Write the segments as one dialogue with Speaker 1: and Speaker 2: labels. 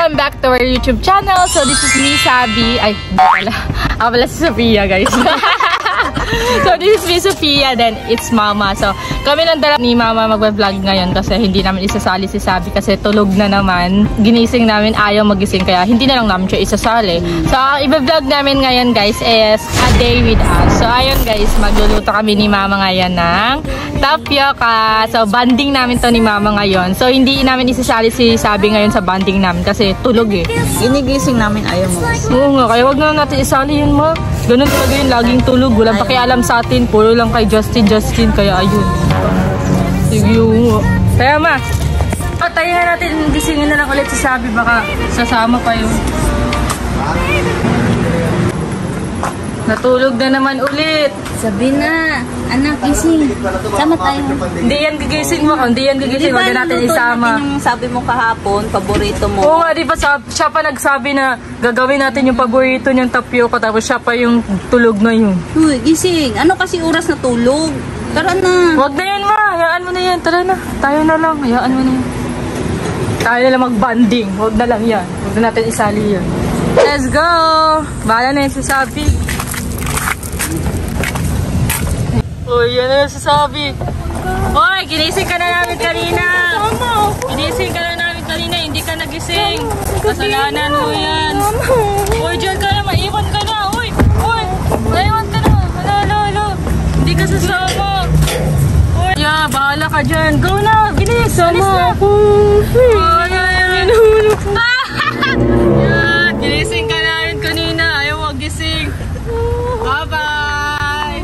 Speaker 1: Welcome back to our YouTube channel. So this is me, Sabi. Ay, wala. Ako pala si Sophia, guys. So this is me, Sophia, then it's Mama. So kami ng dala ni Mama magbe-vlog ngayon kasi hindi namin isasali si Sabi kasi tulog na naman. Ginising namin, ayaw magising kaya hindi na lang namin siya isasali. So ang i-vlog namin ngayon, guys, is a day with us. So ayun, guys, magluluto kami ni Mama ngayon ng tapioca. So banding namin to ni Mama ngayon. So hindi namin isasali si Sabi ngayon sa banding namin kasi tulog eh.
Speaker 2: Ginigising namin, ayaw mo.
Speaker 1: Oo nga, kaya wag na natin isali yun, Ma. Ganun talaga yun, laging tulog. Walang pakialam sa atin. Puro lang kay Justin. Kaya ayun. Sige mo. Kaya, Ma. Tayo na natin. Gisingin na lang ulit si Sabi. Baka sasama pa yun. Natulog na naman ulit.
Speaker 2: Sabi na, anak, gising. Sama tayo.
Speaker 1: Hindi yan gigising mo. Hindi yan gigising. Huwag na natin isama.
Speaker 2: Yung sabi mo kahapon, paborito mo.
Speaker 1: Oo nga, di ba siya pa nagsabi na gagawin natin yung paborito niyang tapioca tapos siya pa yung tulog na yun.
Speaker 2: Uy, gising. Ano kasi oras na tulog? Tara na.
Speaker 1: Huwag na yan, Ma. Hayaan mo na yan. Tara na. Tayo na lang. Hayaan mo na yan. Tayo na lang mag-banding. Huwag na lang yan. Huwag na natin isali yan. Let's go! Bahala na yan si Sabi. Uy, yan na si Sabi. Uy, ginising ka na namin kanina. Ginising ka na namin kanina. Hindi ka nagising. Kasalanan mo yan. Uy, dyan ka na. Maiwan ka na. Uy, maiwan ka na. Alo. Hindi ka sasama. Uy, yeah, bahala ka dyan. Go na, bilis. Sama ako. Yan. Ginising ka namin kanina. Ayaw magising. Bye-bye.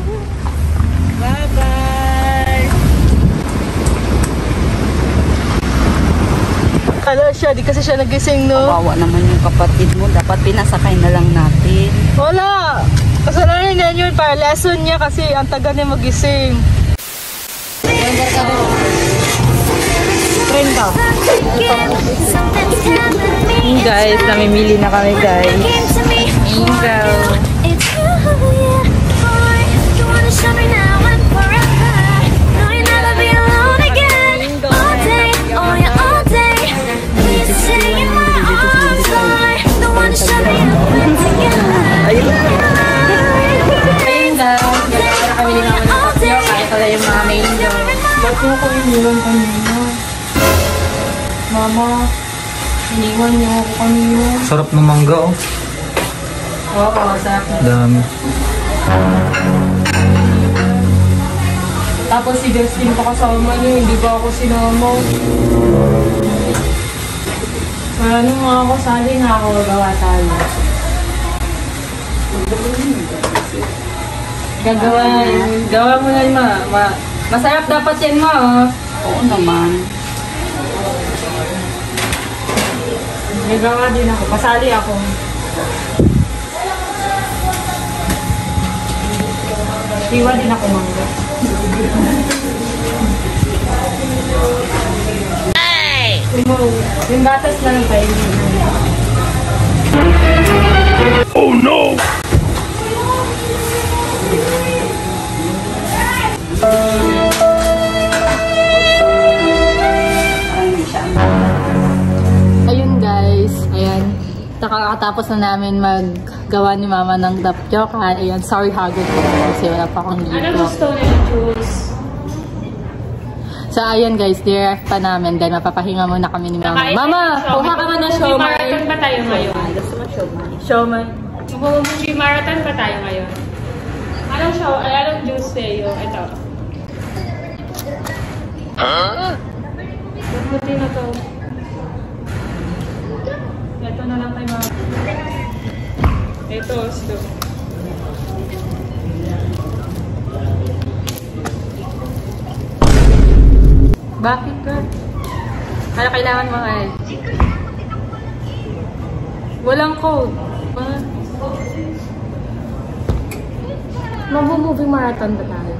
Speaker 1: Kala siya, di kasi siya nagising, no?
Speaker 2: Kawawa naman yung kapatid mo. Dapat pinasakay na lang natin.
Speaker 1: Wala! Kasalanan niya yun para lesson niya kasi ang tagal niya magising. Friend ka. Guys, namimili na kami, guys. Ingo. Ba't ko iniwan kanina? Mama, iniwan niyo ako kanina.
Speaker 3: Sarap ng mangga, oh.
Speaker 1: Oo, sarap.
Speaker 3: Dami.
Speaker 1: Tapos si Justin pa kasama niyo, hindi ba ako sinama? Ano nga ako, sali nga ako, gawa tayo. Gawa mo na yun, Ma. Masarap dapat yan, Ma, oh.
Speaker 2: Oo naman.
Speaker 1: May gawa din ako. Pasali ako. Iwa din ako, mangga. Hey! Yung gatas na lang tayo.
Speaker 3: Oh no! Ayun, guys, ayan, nakakatapos na namin maggawa ni Mama ng tapioca. Ayan, sorry hagod ko kasi wala pa akong dito. Ano gusto niya, juice? So ayun, guys, direct pa namin dahil mapapahinga muna kami ni Mama. Mama, kuha ka na siomay.
Speaker 4: Marathon ba tayo ngayon?
Speaker 2: Gusto mo siomay?
Speaker 4: Siomay. Marathon ba tayo ngayon? Anong juice sa'yo? Ito. Huh? Buti na to. Ito na lang kay Mama. Ito, ito.
Speaker 1: Bakit ka? Ano kailangan mo, ay? Walang code. Mag-movie marathon ba tayo?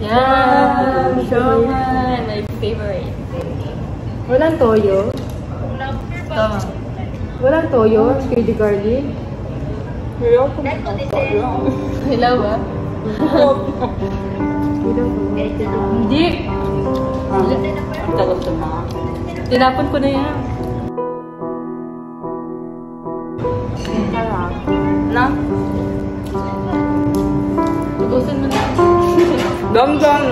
Speaker 1: Yeah, siomay. My favorite. Walang toyo? Tama. Walang toyo? Chili garlic? Hilaw ba? Hindi.
Speaker 2: Tagal na.
Speaker 1: Tinapon ko na yan.
Speaker 2: Na?
Speaker 1: Tubusin mo na.
Speaker 2: Dam-dam.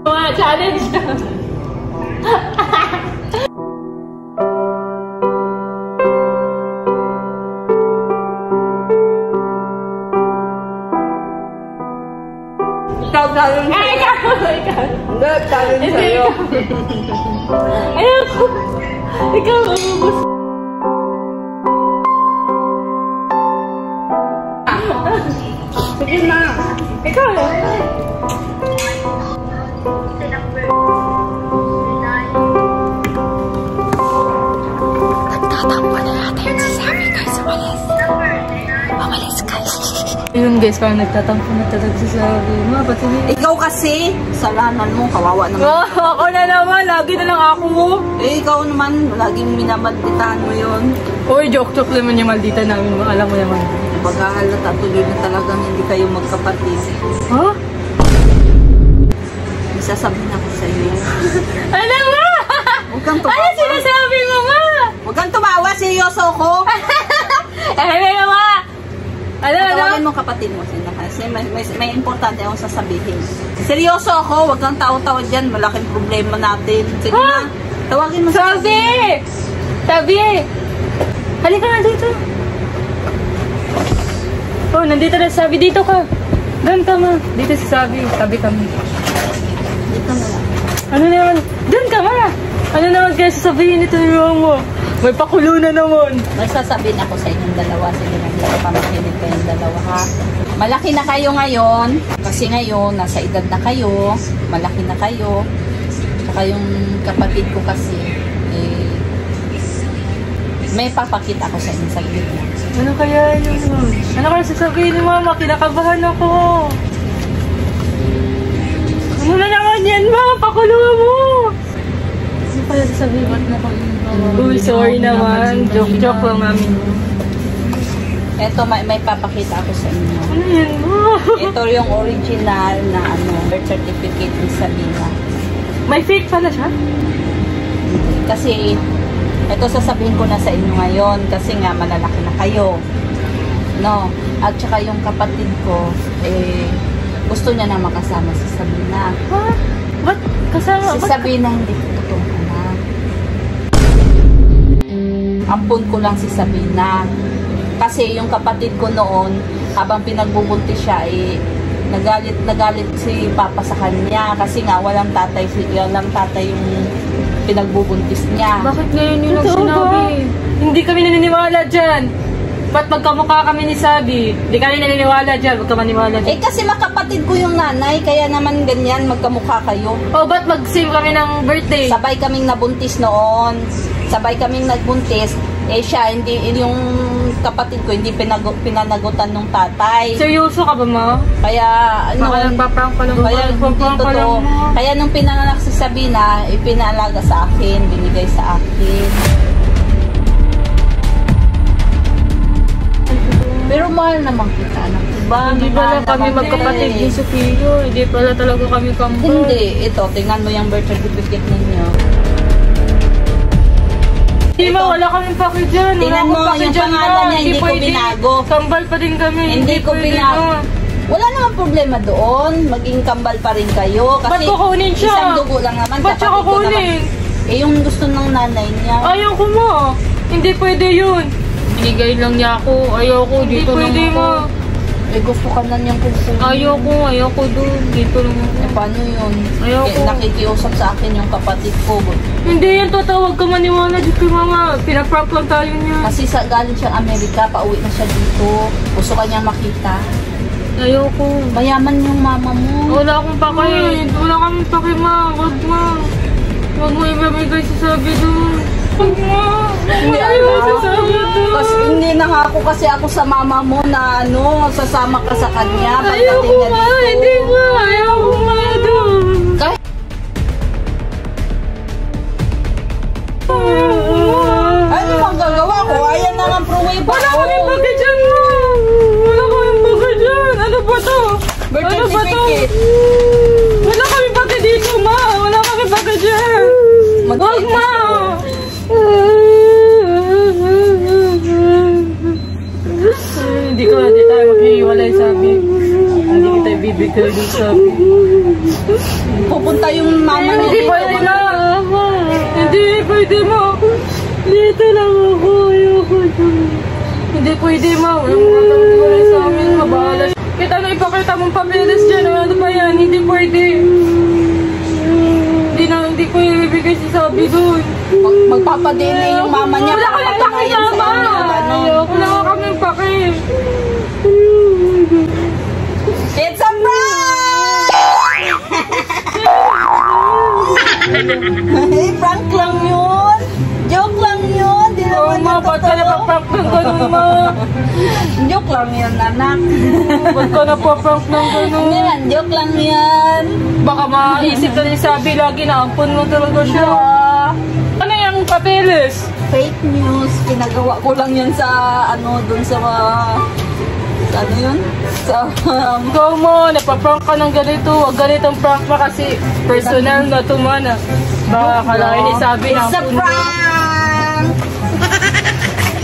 Speaker 1: Mga challenge.
Speaker 2: Challenge.
Speaker 1: Ay, ikaw!
Speaker 2: Hindi, challenge sa'yo.
Speaker 1: Ayoko! Ikaw, umubos.
Speaker 2: Sige na.
Speaker 1: Ikaw! Nagtatampo na natin si Sammy guys. Umalis guys. Ayun guys, parang nagtatampo na talaga si Sammy.
Speaker 2: Ikaw kasi, salanan mo, kawawa naman.
Speaker 1: Oh, ako na naman. Lagi na lang ako mo.
Speaker 2: Eh, ikaw naman, laging minamalditahan mo yun.
Speaker 1: Uy, joke-joke naman yung maldita namin. Alam mo naman.
Speaker 2: Paghahalata, tuloy na talagang hindi kayo magkapatid.
Speaker 1: Huh?
Speaker 2: May sasabihin ako sa iyo.
Speaker 1: Ano ma?
Speaker 2: Huwag kang tumawa.
Speaker 1: Ano sinasabi mo ma?
Speaker 2: Huwag kang tumawa, seryoso ko.
Speaker 1: Ano ma? Ano?
Speaker 2: Tawagin mo kapatid mo sila kasi may importante akong sasabihin. Seryoso ako, huwag kang tawa-tawa dyan. Malaking problema natin. Sige na, tawagin mo sa
Speaker 1: Sabi! Sabi! Halika nga dito. Oh, nandito na Sabi. Dito ka. Doon ka ma. Dito si Sabi. Sabi kami.
Speaker 2: Dito na lang.
Speaker 1: Ano naman? Doon ka ma. Ano naman kaya sasabihin ito ni mo? May pakulo na naman.
Speaker 2: May sasabihin ako sa inyong dalawa. Sige na, hindi ko pa makinig kayong dalawa ha. Malaki na kayo ngayon. Kasi ngayon, nasa edad na kayo. Malaki na kayo. Saka yung kapatid ko kasi, may papakita ako sa inyo sa gitna.
Speaker 1: Ano kaya yun? Ano kaya sasabihin ni mama? Kinakabahan ako. Ano na naman yan ma? Pakulo mo. Ano kaya sasabihin? Ba't na kami? Uy, sorry naman. Joke-joke lang namin.
Speaker 2: Eto, may papakita ako sa inyo.
Speaker 1: Ano yan mo?
Speaker 2: Ito yung original na birth certificate ni Sabina.
Speaker 1: May fake pala siya?
Speaker 2: Kasi, ito sasabihin ko na sa inyo ngayon kasi nga malalaki na kayo. No? At saka yung kapatid ko, gusto niya na makasama si Sabina.
Speaker 1: Ha? Ba't kasama?
Speaker 2: Si Sabina hindi ko totoong anak. Ampun ko lang si Sabina. Kasi yung kapatid ko noon, habang pinagbubuntis siya, nagalit si Papa sa kanya. Kasi nga, walang tatay yung pinagbubuntis niya.
Speaker 1: Bakit ngayon yun ang sinabi? Hindi kami naniniwala dyan. Ba't magkamukha kami ni Sabi? Hindi kami naniniwala dyan. Huwag ka maniwala dyan.
Speaker 2: Kasi makapatid ko yung nanay, kaya naman ganyan, magkamukha kayo.
Speaker 1: O, ba't mag-save kami ng birthday?
Speaker 2: Sabay kaming nabuntis noon. Sabay kaming nagbuntis. Siya, yung kapatid ko, hindi pinanagutan ng tatay.
Speaker 1: Seryoso ka ba, ma?
Speaker 2: Kaya,
Speaker 1: Baka nagpa-prank ka lang.
Speaker 2: Kaya, hindi totoo. Kaya nung pinanganak si Sabina, ipinalaga sa akin, binigay sa akin. Pero mahal naman kita, anak. Diba?
Speaker 1: Hindi pala kami magkapatid ni Sophia. Hindi pala talaga kami kambal.
Speaker 2: Hindi. Ito, tingnan mo yung birth certificate ninyo.
Speaker 1: Hindi ma, wala kaming paki dyan.
Speaker 2: Tingnan mo yung pangalan niya, hindi ko binago.
Speaker 1: Kambal pa din kami.
Speaker 2: Hindi ko binago. Wala namang problema doon. Maging kambal pa rin kayo. Kasi
Speaker 1: ba't kukunin siya?
Speaker 2: Isang dugo lang naman.
Speaker 1: Ba't siya kukunin?
Speaker 2: Yung gusto ng nanay niya.
Speaker 1: Ayaw ko mo. Hindi pwede yun. Binigay lang niya ako. Ayaw ko. Dito lang ako.
Speaker 2: Gusto ka na niyang kukunin.
Speaker 1: Ayaw ko doon. Dito lang ako.
Speaker 2: Paano yun?
Speaker 1: Ayaw ko.
Speaker 2: Nakikiusap sa akin yung kapatid ko.
Speaker 1: Hindi yan totoo. Huwag ka maniwala dito mama. Pinaprank lang tayo niya.
Speaker 2: Kasi galing siyang Amerika, pauwi na siya dito. Gusto ka niyang makita.
Speaker 1: Ayaw ko.
Speaker 2: Mayaman yung mama mo.
Speaker 1: Wala akong pake. Wala kami pake ma. Huwag ma. Huwag mo ibabigay sa Sabi doon. Huwag ma.
Speaker 2: Hindi kasi hindi na nga ako kasi ako sa mama mo na sasama ka sa kanya.
Speaker 1: Ayaw ko ma. Hindi ma. Ayaw ko ma doon.
Speaker 2: Kahit ano magagawa ko? Ayan na nga pruway pa.
Speaker 1: Wala kami pake dyan ma. Wala kami pake dyan. Ano ba to?
Speaker 2: Birth
Speaker 1: Ano ba to?
Speaker 2: certificate.
Speaker 1: Wala kami pake dito ma. Wala kami pake dyan. Huwag ma. kayo ni Sabi.
Speaker 2: Pupunta yung mama niya
Speaker 1: Hindi
Speaker 2: dito.
Speaker 1: pwede na. Hindi pwede mo. Dito lang ako. Ayoko dyan. Hindi pwede ma. Walang makatanggalay sa amin. Mabahala siya. Kita na ipakita mong papeles dyan. Ano ba yan? Hindi pwede. Hindi ko ibigay si Sabi doon.
Speaker 2: Magpapadene yung mama niya.
Speaker 1: Wala kami pake mama. Wala kami pake.
Speaker 2: It's a prank! Hey, prank lang yun. Joke lang yun. Di
Speaker 1: Oo
Speaker 2: naman
Speaker 1: ma, ba't ka napaprank ng ganun ma?
Speaker 2: Joke lang yun, anak.
Speaker 1: Ba't ka napaprank ng ganun?
Speaker 2: Yan, joke lang yan.
Speaker 1: Baka maisip na ni Sabi lagi na ampun mo talaga siya. Ano yung papeles?
Speaker 2: Fake news. Pinagawa ko lang yan sa, dun sa ano yun? Sa,
Speaker 1: Ikaw mo, napaprank ka ng ganito. Huwag ganitong prank mo kasi personal na tumana. Baka kalahin ni Sabi na
Speaker 2: it's a
Speaker 1: ampun mo.
Speaker 2: prank!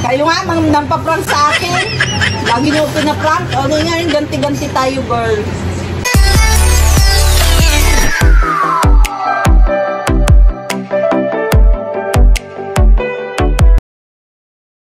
Speaker 2: Kayo nga, nampaprank sa akin. Lagi niyo pinaprank. Ano nga yung ganti-ganti tayo, girls.